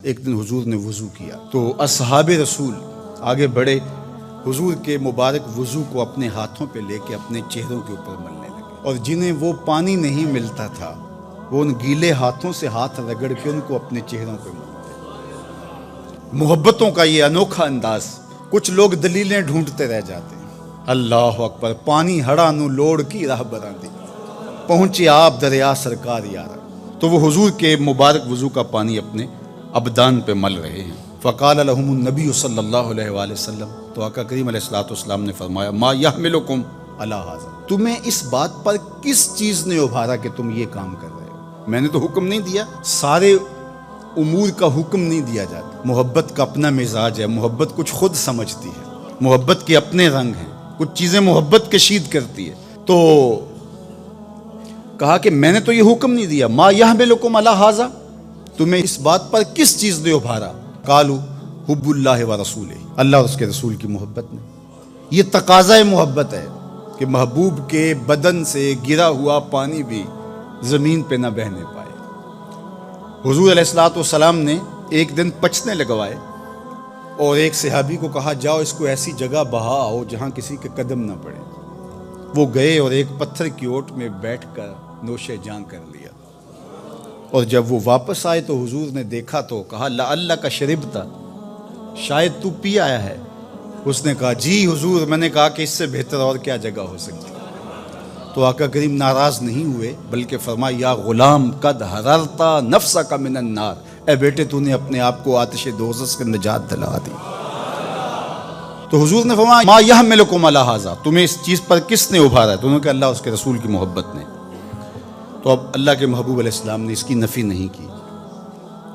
ایک دن حضور نے وضو کیا تو اصحاب رسول آگے بڑھے، حضور کے مبارک وضو کو اپنے ہاتھوں پہ لے کے اپنے چہروں کے اوپر ملنے لگے، اور جنہیں وہ پانی نہیں ملتا تھا وہ ان گیلے ہاتھوں سے ہاتھ رگڑ کے ان کو اپنے چہروں پہ ملتے۔ محبتوں کا یہ انوکھا انداز، کچھ لوگ دلیلیں ڈھونڈتے رہ جاتے ہیں۔ اللہ اکبر، پانی ہڑا نو لوڑ کی راہ براندی، پہنچے آپ دریا سرکار یارا۔ تو وہ حضور کے مبارک وضو کا پانی اپنے ابدان پہ مل رہے ہیں۔ فقال لهم النبی صلی اللہ علیہ وآلہ وسلم، تو آقا کریم علیہ الصلوۃ والسلام نے فرمایا، ما یحملکم علی ھذا، تمہیں اس بات پر کس چیز نے ابھارا کہ تم یہ کام کر رہے ہو؟ میں نے تو حکم نہیں دیا، سارے امور کا حکم نہیں دیا جاتا۔ محبت کا اپنا مزاج ہے، محبت کچھ خود سمجھتی ہے، محبت کے اپنے رنگ ہیں، کچھ چیزیں محبت کشید کرتی ہے۔ تو کہا کہ میں نے تو یہ حکم نہیں دیا، ما یحملکم علی ھذا، تمہیں اس بات پر کس چیز نے ابھارا؟ قالوا حب اللہ و رسولہ، اللہ اور اس کے رسول کی محبت نے۔ یہ تقاضۂ محبت ہے کہ محبوب کے بدن سے گرا ہوا پانی بھی زمین پہ نہ بہنے پائے۔ حضور علیہ الصلوۃ والسلام نے ایک دن پچنے لگوائے اور ایک صحابی کو کہا، جاؤ اس کو ایسی جگہ بہا آؤ جہاں کسی کے قدم نہ پڑے۔ وہ گئے اور ایک پتھر کی اوٹ میں بیٹھ کر نوش جاں کر لیا، اور جب وہ واپس آئے تو حضور نے دیکھا تو کہا، لعلک شربت، شاید تو پی آیا ہے۔ اس نے کہا، جی حضور، میں نے کہا کہ اس سے بہتر اور کیا جگہ ہو سکتی۔ تو آقا کریم ناراض نہیں ہوئے بلکہ فرمایا، یا غلام قد حررت نفسک من النار، اے بیٹے تو نے اپنے آپ کو آتش دوزخ سے نجات دلا دی۔ تو حضور نے فرمایا، ما یحملکم علی ھذا، تمہیں اس چیز پر کس نے ابھارا ہے؟ تو انہوں نے کہا، اللہ اس کے رسول کی محبت نے۔ تو اب اللہ کے محبوب علیہ السلام نے اس کی نفی نہیں کی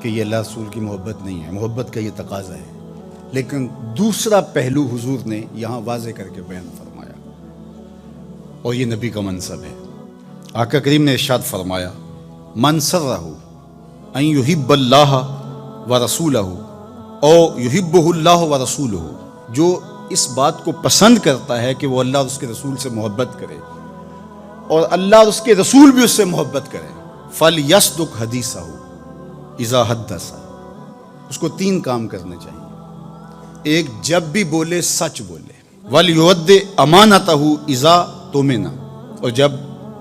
کہ یہ اللہ رسول کی محبت نہیں ہے، محبت کا یہ تقاضا ہے، لیکن دوسرا پہلو حضور نے یہاں واضح کر کے بیان فرمایا، اور یہ نبی کا منصب ہے۔ آقا کریم نے ارشاد فرمایا، من سرہ ان یحب اللہ ورسولہ او یحبہ اللہ ورسولہ، جو اس بات کو پسند کرتا ہے کہ وہ اللہ اور اس کے رسول سے محبت کرے اور اللہ اور اس کے رسول بھی اس سے محبت کرے، فَلْيَصْدُقْ حَدِيثَهُ اِذَا حَدَّثَ، اس کو تین کام کرنے چاہیے۔ ایک، جب بھی بولے سچ بولے، وَلْيُؤَدِّ أَمَانَتَهُ اِذَا تُؤْمِنَ، اور جب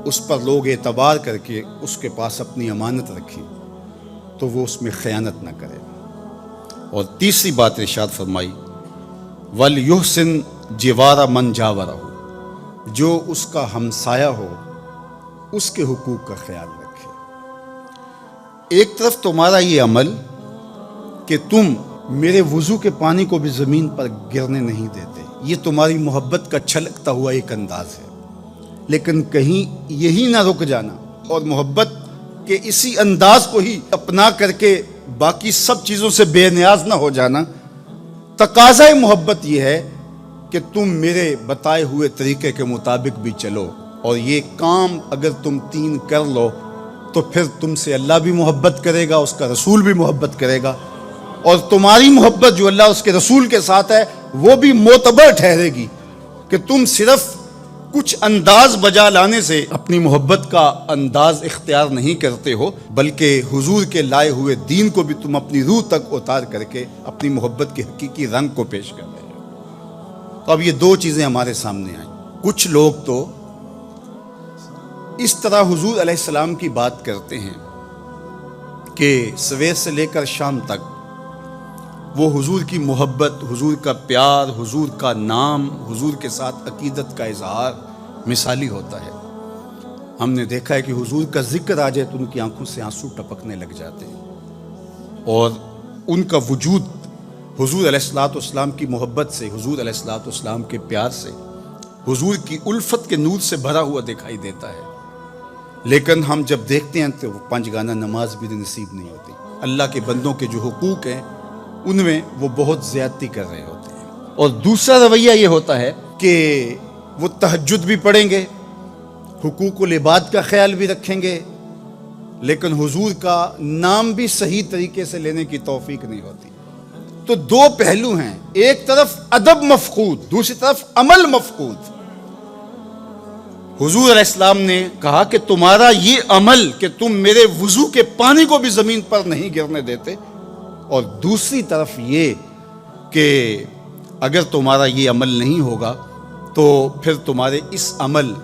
اس پر لوگ اعتبار کر کے اس کے پاس اپنی امانت رکھیں تو وہ اس میں خیانت نہ کرے۔ اور تیسری بات ارشاد فرمائی، وَلْيُحْسِنْ جِوَارَ مَنْ جَاوَرَهُ، جو اس کا ہمسایہ ہو اس کے حقوق کا خیال رکھے۔ ایک طرف تمہارا یہ عمل کہ تم میرے وضو کے پانی کو بھی زمین پر گرنے نہیں دیتے، یہ تمہاری محبت کا چھلکتا ہوا ایک انداز ہے، لیکن کہیں یہی نہ رک جانا اور محبت کے اسی انداز کو ہی اپنا کر کے باقی سب چیزوں سے بے نیاز نہ ہو جانا۔ تقاضۂ محبت یہ ہے کہ تم میرے بتائے ہوئے طریقے کے مطابق بھی چلو، اور یہ کام اگر تم تین کر لو تو پھر تم سے اللہ بھی محبت کرے گا، اس کا رسول بھی محبت کرے گا، اور تمہاری محبت جو اللہ اس کے رسول کے ساتھ ہے وہ بھی معتبر ٹھہرے گی، کہ تم صرف کچھ انداز بجا لانے سے اپنی محبت کا انداز اختیار نہیں کرتے ہو، بلکہ حضور کے لائے ہوئے دین کو بھی تم اپنی روح تک اتار کر کے اپنی محبت کے حقیقی رنگ کو پیش کر رہے ہو۔ تو اب یہ دو چیزیں ہمارے سامنے آئیں۔ کچھ لوگ تو اس طرح حضور علیہ السلام کی بات کرتے ہیں کہ سویر سے لے کر شام تک وہ حضور کی محبت، حضور کا پیار، حضور کا نام، حضور کے ساتھ عقیدت کا اظہار مثالی ہوتا ہے۔ ہم نے دیکھا ہے کہ حضور کا ذکر آ جائے تو ان کی آنکھوں سے آنسو ٹپکنے لگ جاتے ہیں، اور ان کا وجود حضور علیہ الصلوۃ والسلام کی محبت سے، حضور علیہ الصلوۃ والسلام کے پیار سے، حضور کی الفت کے نور سے بھرا ہوا دکھائی دیتا ہے۔ لیکن ہم جب دیکھتے ہیں تو وہ 5 گانا نماز بھی نصیب نہیں ہوتی، اللہ کے بندوں کے جو حقوق ہیں ان میں وہ بہت زیادتی کر رہے ہوتے ہیں۔ اور دوسرا رویہ یہ ہوتا ہے کہ وہ تہجد بھی پڑھیں گے، حقوق العباد کا خیال بھی رکھیں گے، لیکن حضور کا نام بھی صحیح طریقے سے لینے کی توفیق نہیں ہوتی۔ تو دو پہلو ہیں، ایک طرف ادب مفقود، دوسری طرف عمل مفقود۔ حضور علیہ السلام نے کہا کہ تمہارا یہ عمل کہ تم میرے وضو کے پانی کو بھی زمین پر نہیں گرنے دیتے، اور دوسری طرف یہ کہ اگر تمہارا یہ عمل نہیں ہوگا تو پھر تمہارے اس عمل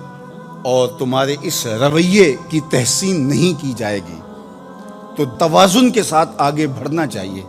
اور تمہارے اس رویے کی تحسین نہیں کی جائے گی۔ تو توازن کے ساتھ آگے بڑھنا چاہیے۔